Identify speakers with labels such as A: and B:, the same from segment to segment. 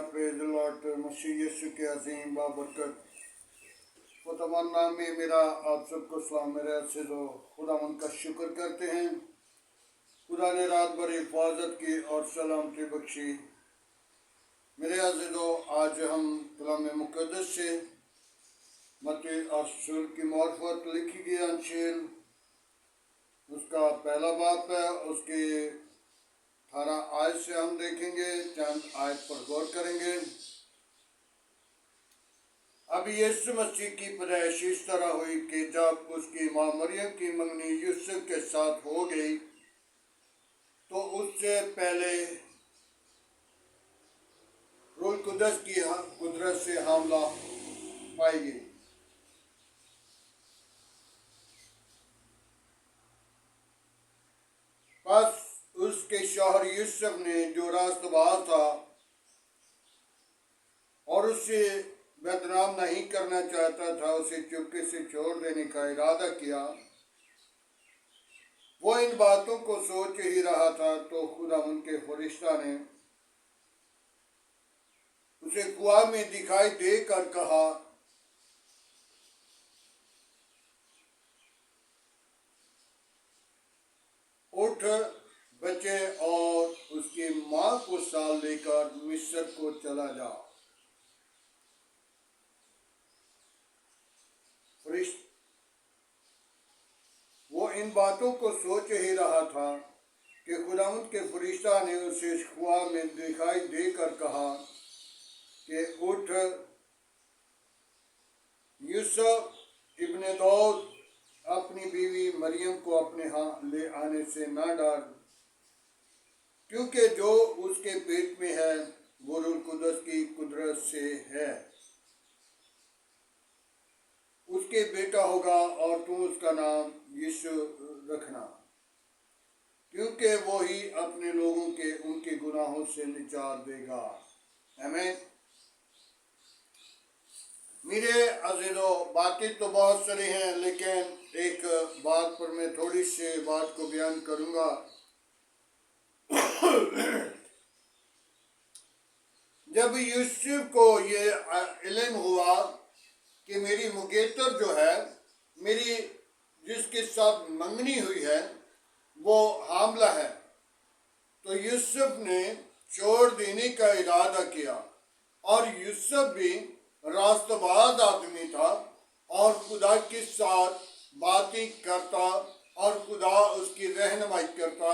A: Praise Lord मसीह यीशु के अजीम बाबरकत खुदावन नाम में मेरा आप सबको सलाम। मेरे अज़ीज़ों, खुदावन का शुक्र करते हैं। खुदा ने रात भर हिफाजत की और सलामती बख्शी। मेरे अज़ीज़ों, आज हम कलाम मुक़द्दस से मत्ती और रसूल की मार्फत लिखी गई अंजील उसका पहला बाब है, उसके 18 आयत से हम देखेंगे, चंद आयत पर गौर करेंगे। अब यीशु मसीह की पैदाइश इस तरह हुई कि जब उसकी माँ मरियम की मंगनी यूसुफ के साथ हो गई तो उससे पहले रूह कुदस की कुदरत से हमला पाई गई। बस उसके शौहर यूसुफ ने जो रास्तबाज था और उसे बदनाम नहीं करना चाहता था, उसे चुपके से छोड़ देने का इरादा किया। वो इन बातों को सोच ही रहा था तो खुदा उनके फरिश्ता ने उसे ख्वाब में दिखाई देकर कहा, उठ बच्चे और उसकी माँ को साथ लेकर मिस्र को चला जा। वो इन बातों को सोच ही रहा था कि खुदावंद के फरिश्ता ने उसे ख्वाब में दिखाई देकर कहा कि उठ यूसुफ इब्ने दाऊद अपनी बीवी मरियम को अपने यहाँ ले आने से ना डर, क्योंकि जो उसके पेट में है वो रूह कुदस की कुदरत से है। उसके बेटा होगा और तू उसका नाम यीशु रखना, क्योंकि वो ही अपने लोगों के उनके गुनाहों से निजात देगा। आमीन। मेरे अज़ीज़ों, बातें तो बहुत सारी हैं, लेकिन एक बात पर मैं थोड़ी सी बात को बयान करूंगा। जब यूसुफ को ये इल्म हुआ कि मेरी मुगेतर जो है, मेरी जिसके साथ मंगनी हुई है वो हामला है, तो यूसुफ ने छोड़ देने का इरादा किया। और यूसुफ भी रास्तबाज आदमी था और खुदा के साथ बातें करता और खुदा उसकी रहनुमाई करता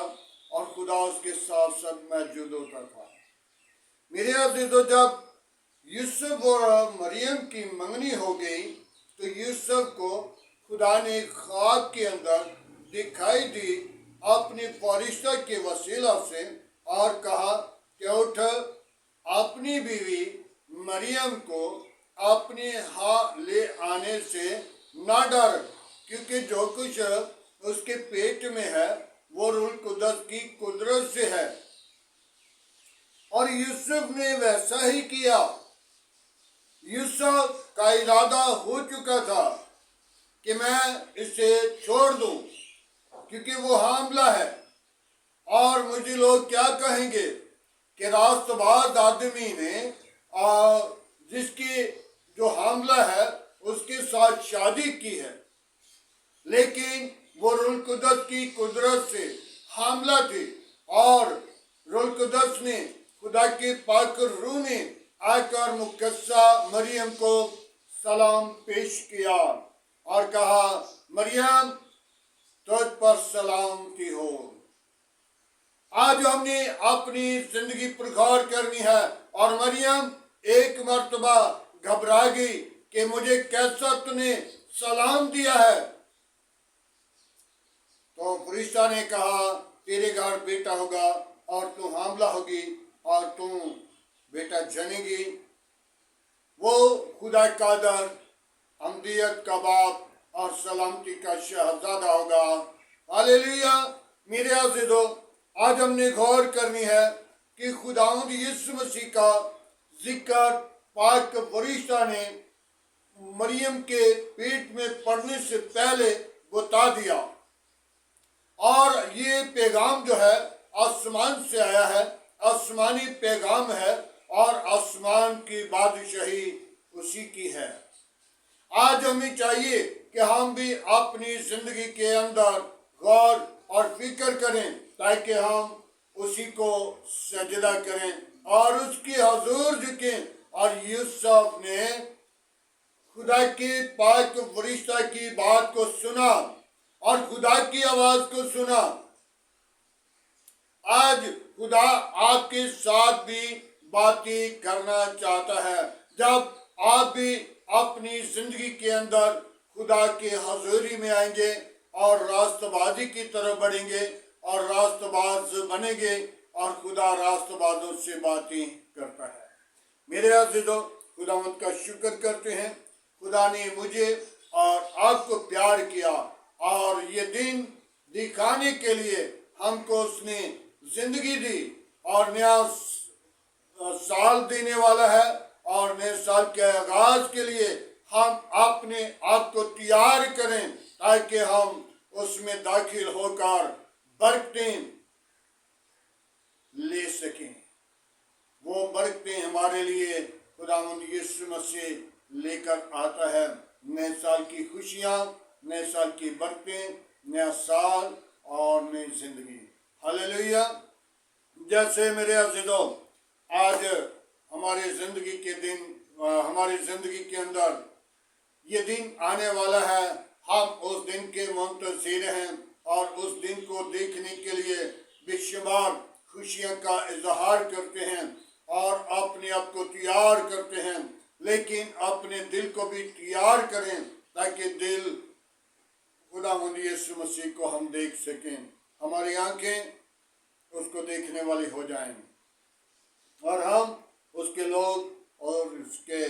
A: और खुदा उसके साथ साथ मौजूद होता था। मेरे अज़ीज़ों, जब यूसुफ और मरियम की मंगनी हो गई तो यूसुफ को खुदा ने ख्वाब के अंदर दिखाई दी अपनी फरिश्ता के वसीला से और कहा कि उठ अपनी बीवी मरियम को अपने यहाँ ले आने से ना डर, क्योंकि जो कुछ उसके पेट में है वो रूह कुदस की कुदरत से है। और यूसुफ ने वैसा ही किया। यूसुफ का इरादा हो चुका था कि मैं इसे छोड़ दूं क्योंकि वो हामला है और मुझे लोग क्या कहेंगे कि रास्तबाज आदमी ने जिसकी जो हामला है उसके साथ शादी की है, लेकिन वो रूह कुदस की कुदरत से हामला थी। और रूह कुदस ने, खुदा के पाक रूह ने आकर मुकद्दसा मरियम को सलाम पेश किया और कहा, मरियम तुझ पर सलामती हो। आज हमने अपनी जिंदगी पर गौर करनी है और मरियम एक मर्तबा घबरा गई कि मुझे कैसा तूने सलाम दिया है। तो फरिश्ता ने कहा, तेरे घर बेटा होगा और तू हामला होगी और तू बेटा जनेगी। वो खुदा का दर, अमदियत का बाप और सलामती का शहजादा होगा। हालेलुया। मेरे अज़ीज़ों, आज हमने गौर करनी है कि खुदावंद यीशु मसीह का जिक्र पाक फरिश्ता ने मरियम के पेट में पड़ने से पहले बता दिया। और ये पैगाम जो है आसमान से आया है, आसमानी पैगाम है اور آسمان کی بادشاہی اسی کی ہے۔ آج ہمیں چاہیے کہ ہم بھی اپنی زندگی کے اندر غور اور فکر کریں تاکہ ہم اسی کو سجدہ کریں اور اس کی حضور جھکیں۔ اور یوسف نے خدا کے پاک فرشتہ کی بات کو سنا اور خدا کی آواز کو سنا۔ آج خدا آپ کے ساتھ بھی باتیں کرنا چاہتا ہے۔ جب آپ بھی اپنی زندگی کے اندر خدا کی حضوری میں آئیں گے اور راست بازی کی طرف بڑھیں گے اور راست باز بنیں گے اور خدا راست بازوں سے باتیں کرتا ہے۔ میرے عزیزو، خداوند کا شکر کرتے ہیں، خدا نے مجھے اور آپ کو پیار کیا اور یہ دن دکھانے کے لیے ہم کو اس نے زندگی دی اور نیا سال دینے والا ہے، اور نئے سال کے آغاز کے لیے ہم اپنے آپ کو تیار کریں تاکہ ہم اس میں داخل ہو کر برکتیں لے سکیں۔ وہ برکتیں ہمارے لیے خداوند یسوع مسیح لے کر آتا ہے، نئے سال کی خوشیاں، نئے سال کی برکتیں، نیا سال اور نئی زندگی۔ ہاللیلویا۔ جیسے میرے عزیزو، آج ہماری زندگی کے اندر یہ دن آنے والا ہے، ہم اس دن کے منتظر ہیں اور اس دن کو دیکھنے کے لیے بے شمار خوشیاں کا اظہار کرتے ہیں اور اپنے آپ کو تیار کرتے ہیں، لیکن اپنے دل کو بھی تیار کریں تاکہ دل خداوند یسوع مسیح کو ہم دیکھ سکیں، ہماری آنکھیں اس کو دیکھنے والی ہو جائیں اور ہم اس کے لوگ اور اس کے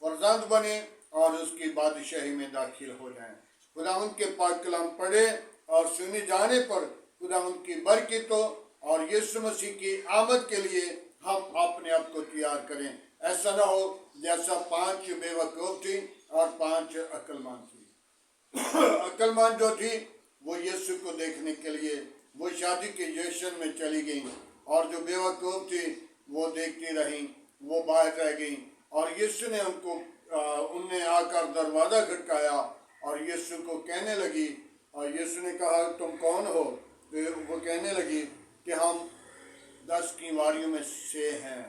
A: فرزند بنیں اور اس کی بادشاہی میں داخل ہو جائیں۔ خداوند کے پاک کلام پڑھے اور سنے جانے پر خداوند کی برکتوں اور یسوع مسیح کی آمد کے لیے ہم اپنے آپ کو تیار کریں۔ ایسا نہ ہو جیسا 5 بے وقوف تھی اور 5 عقل مند تھی۔ عقل مند جو تھی وہ یسوع کو دیکھنے کے لیے وہ شادی کے جشن میں چلی گئیں، اور جو بے وقوف تھی وہ دیکھتی رہیں، وہ باہر رہ گئیں، اور یسوع نے ان نے آ کر دروازہ کھٹکایا اور یسوع کو کہنے لگی، اور یسوع نے کہا تم کون ہو؟ تو وہ کہنے لگی کہ ہم 10 کنواریوں میں سے ہیں۔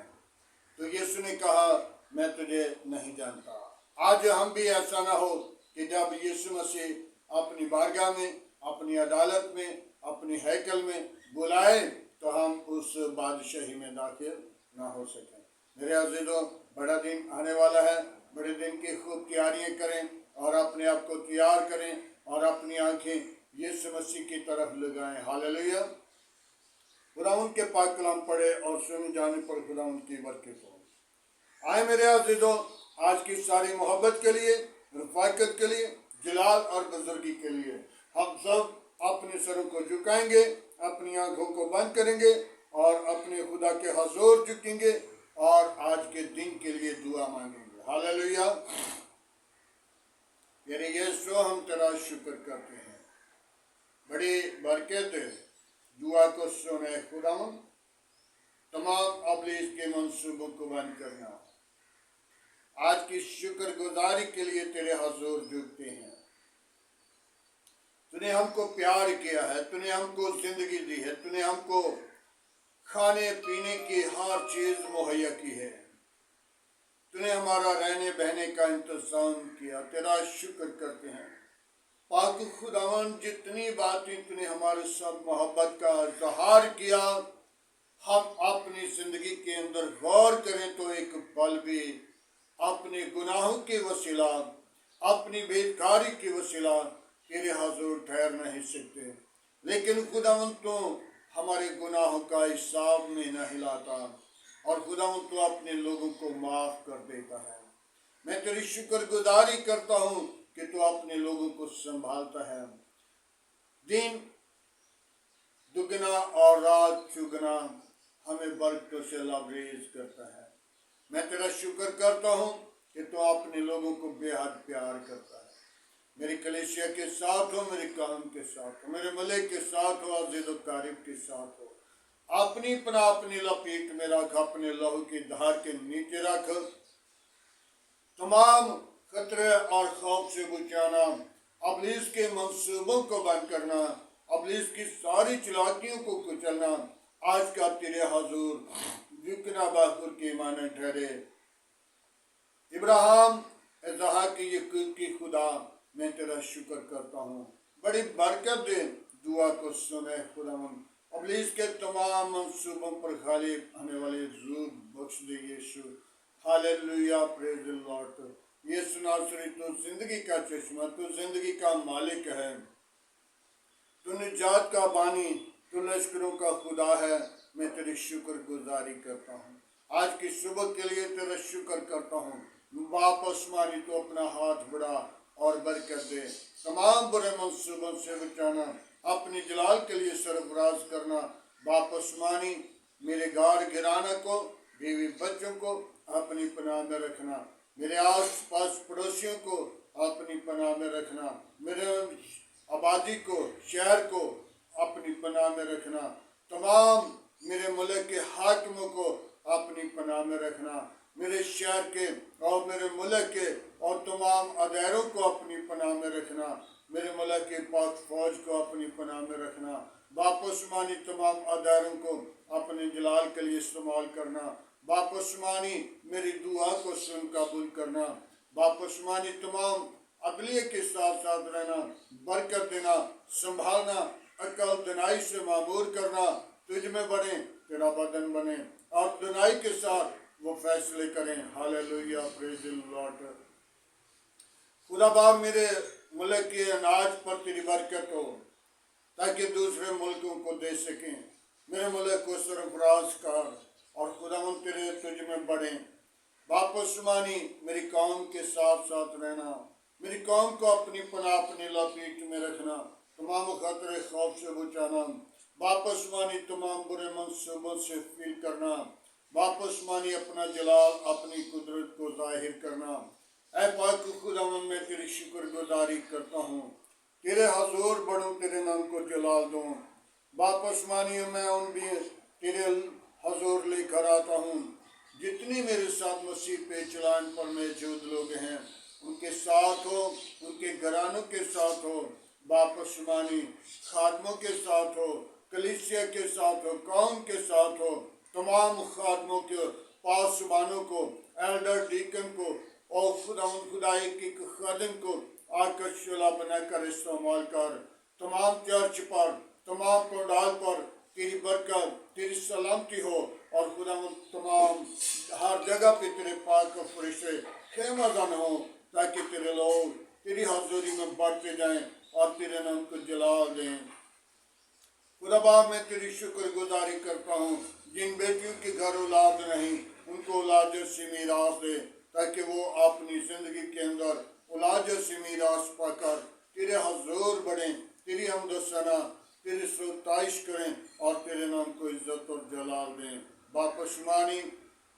A: تو یسوع نے کہا میں تجھے نہیں جانتا۔ آج ہم بھی ایسا نہ ہو کہ جب یسوع مسیح اپنی بارگاہ میں، اپنی عدالت میں، اپنی ہیکل میں بلائے تو ہم اس بادشاہی میں داخل نہ ہو سکیں۔ میرے عزیزو، بڑا دن آنے والا ہے، بڑے دن کی خوب تیاریاں کریں اور اپنے آپ کو تیار کریں اور اپنی آنکھیں یسوع مسیح کی طرف لگائیں۔ ہاللیلویا۔ خداوند کے پاک کلام پڑھے اور سنے جانے پر خداوند کی برکت ہو۔ آئے میرے عزیزو، آج کی ساری محبت کے لیے، رفاقت کے لیے، جلال اور بزرگی کے لیے ہم سب اپنے سروں کو جھکائیں گے، اپنی آنکھوں کو بند کریں گے اور اپنے خدا کے حضور جھکیں گے اور آج کے دن کے لیے دعا مانگیں گے۔ ہاللیلویا۔ یعنی یسوع ہم تیرا شکر کرتے ہیں، بڑی برکت دعا کو سنے خداوند، تمام ابلیس کے منصوبوں کو بند کرنا۔ آج کی شکر گزاری کے لیے تیرے حضور جھکتے ہیں۔ تو نے ہم کو پیار کیا ہے، تو نے ہم کو زندگی دی ہے، تو نے ہم کو کھانے پینے کی ہر چیز مہیا کی ہے، تو نے ہمارا رہنے بہنے کا انتظام کیا، تیرا شکر کرتے ہیں۔ پاک خداوند، جتنی باتیں تو نے ہمارے ساتھ محبت کا اظہار کیا، ہم اپنی زندگی کے اندر غور کریں تو ایک پل بھی اپنے گناہوں کے وسیلہ، اپنی بیکاری کے وسیلہ تیرے حضور ٹھہر نہیں سکتے، لیکن خداوند تو ہمارے گناہوں کا حساب میں نہیں لاتا اور خداوند تو اپنے لوگوں کو معاف کر دیتا ہے۔ میں تیری شکر گزاری کرتا ہوں کہ تو اپنے لوگوں کو سنبھالتا ہے، دن دگنا اور رات چگنا ہمیں برکتوں سے لبریز کرتا ہے۔ میں تیرا شکر کرتا ہوں کہ تو اپنے لوگوں کو بے حد پیار کرتا ہے۔ میری کلیسیا کے ساتھ ہو، میرے کام کے ساتھ ہو، میرے ملک کے ساتھ ہو، عزیز و قریب کے ساتھ ہو۔ अपनी पनाह अपनी लपेट में रख, अपने लहू की धार के नीचे रख। तमाम खतरे और खौफ से बचाना, इब्लीस के मंसूबों को बंद करना, इब्लीस की सारी चालाकियों को कुचलना आज का तेरे हुजूर झुकना बाखुर के माने ठहरे। इब्राहिम इसहाक याकूब की खुदा, मैं तेरा शुक्र करता हूँ, बड़ी बरकत दे, दुआ को सुने खुदावंद। इब्लीस के तमाम मंसूबों पर गालिब आने वाले ज़रूर बख्श दे Yeshu. Hallelujah, praise the lord. Yeshu नासरी, तू जिंदगी का चश्मा, तू जिंदगी का मालिक है, तू निजात का बानी, तू लश्करों का खुदा है। मैं तेरी शुक्र गुजारी करता हूँ, आज की सुबह के लिए तेरा शुक्र करता हूँ। बाप आसमानी, तो अपना हाथ बढ़ा और बरकत दे, तमाम बुरे मंसूबों से बचाना, अपनी जलाल के लिए सरफराज करना। बाप आसमानी, मेरे गार घिराना को, बीवी बच्चों को अपनी पनाह में रखना, मेरे आस पास पड़ोसियों को अपनी पनाह में रखना, मेरे आबादी को, शहर को अपनी पनाह में रखना, तमाम मेरे मुल्क के हाकिमों को अपनी पनाह में रखना, मेरे शहर के और मेरे मुल्क के और तमाम अदारों को अपनी पनाह में रखना, मेरे मुल्क के पाक फौज को अपनी पनाह में रखना। बाप आसमानी, तमाम अदारों को अपने जलाल के लिए इस्तेमाल करना। बाप आसमानी, मेरी दुआ को सुन कबूल करना। बाप आसमानी, तमाम अदलिये के साथ साथ रहना, बरकत देना, संभालना, अकल दनाई से मामूर करना, तुझ में बने, तेरा बदन बने और दनाई के साथ वो फैसले करें। Hallelujah, praise the Lord. खुदा बाप, मेरे मुल्क के अनाज पर तेरी बरकत हो ताकि दूसरे मुल्कों को दे सकें, मेरे मुल्क को सरफराज कर और खुदावंद तेरे तुझ में बढ़े। बाप आसमानी, मेरी कौम के साथ साथ रहना, मेरी कौम को अपनी पनाह अपनी लपेट में रखना, तमाम खतरे खौफ से बचाना। बाप आसमानी, तमाम बुरे मंसूबों से फील करना। बाप आसमानी, अपना जलाल, अपनी कुदरत को जाहिर करना। ऐ पाक खुदावंद, मैं तेरी शुक्र गुजारी करता हूँ, तेरे हजूर बढ़ूँ, तेरे नाम को जलाल दूँ। बाप आसमानी, मैं उन भी तेरे हजूर लेकर आता हूँ जितनी मेरे साथ मसीह पे चलान पर मौजूद लोग हैं, उनके साथ हो, उनके घरानों के साथ हो। बाप आसमानी, खादमों के साथ हो, कलीसिया के साथ हो, कौम के साथ हो, तमाम खादमों के पासबानों को, एल्डर डीकन को और खुदाई की खादिम को आकर शोला बनाकर इस्तेमाल कर। तमाम चर्च पर, तमाम पंडाल पर तेरी बरकत, तेरी सलामती हो और खुदा तमाम हर जगह पे तेरे पाक फरिश्ते खेमाजान हो ताकि तेरे लोग तेरी हाज़ुरी में बढ़ते जाएं और तेरे नाम को जलाल दें। खुदा बाप, मैं तेरी शुक्र गुजारी करता हूँ, जिन बेटियों के घर औलाद नहीं, उनको औलाद से मीरास दे ताकि वो अपनी जिंदगी के अंदर औलाद से मीरास पाकर तेरे हजूर बढ़ें, तेरी हमद सना, तेरी सताइश करें और तेरे नाम को इज्जत और जलाल दें। बाप आसमानी,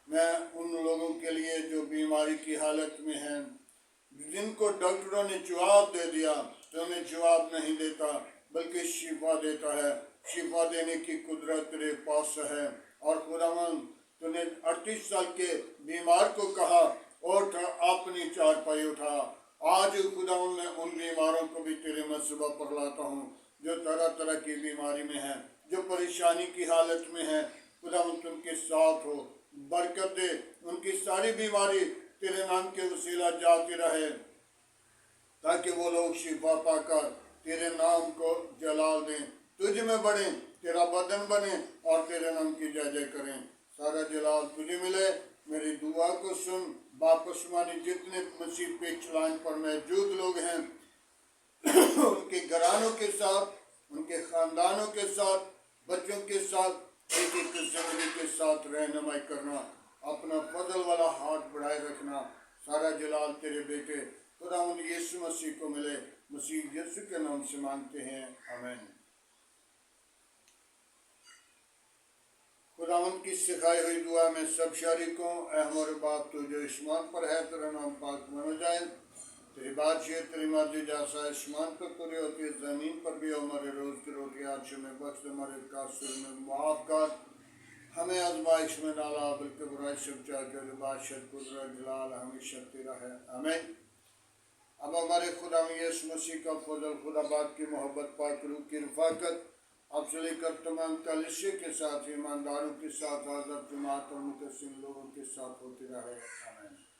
A: मैं उन लोगों के लिए जो बीमारी की हालत में हैं, जिनको डॉक्टरों ने जवाब दे दिया, तो उन्हें जवाब नहीं देता बल्कि शिफा देता है। शिफा देने की कुदरत तेरे पास है और खुदावन, तूने 38 साल के बीमार को कहा उठ, अपनी चारपाई उठा। आज खुदावन, मैं उन बीमारों को भी तेरे मसबा पर लाता हूँ जो तरह तरह की बीमारी में हैं, जो परेशानी की हालत में हैं। खुदावन, तुम के साथ हो, बरकत दे, उनकी सारी बीमारी तेरे नाम के वसीला जाती रहे ताकि वो लोग शिफा पाकर तेरे नाम को जलाल दें, तुझ में बढ़ें, तेरा बदन बने और तेरे नाम की जय जय करें। सारा जलाल तुझे मिले। मेरी दुआ को सुन। बाप आसमानी, जितने मसीह पे चलान पर मौजूद लोग हैं उनके घरानों के साथ, उनके खानदानों के साथ, बच्चों के साथ एक एक जिंदगी के साथ रहनुमाई करना, अपना फजल वाला हाथ बढ़ाए रखना। सारा जलाल तेरे बेटे खुदावंद यीशु मसीह को मिले। मसीह यीशु के नाम से मांगते हैं, आमीन। खुदावंद की सिखाई हुई दुआ में सब शरीकों, ऐ हमारे बाप तो जो आसमान पर है, तेरा नाम पाक माना जाए, تیری بات یہ تیری مرضی جیسا آسمان پر پوری ہوتی ہے زمین پر بھی ہمارے روز کی روٹی آج ہمیں بخش دے، ہمارے قاصر میں معاف کر، ہمیں آزمائش میں ڈالا بلکہ برائی سے بچا کے بادشاہ قدرت جلال ہمیشہ تیرا ہے، آمین۔ اب ہمارے خدا میں یسوع مسیح کا فضل، خدا باپ کی محبت، پاک روح کی رفاقت اب سے لے کر تمام کلیسیا کے ساتھ، ایمانداروں کے ساتھ، حاضر جماعت اور متسم لوگوں کے ساتھ ہوتی رہے، آمین۔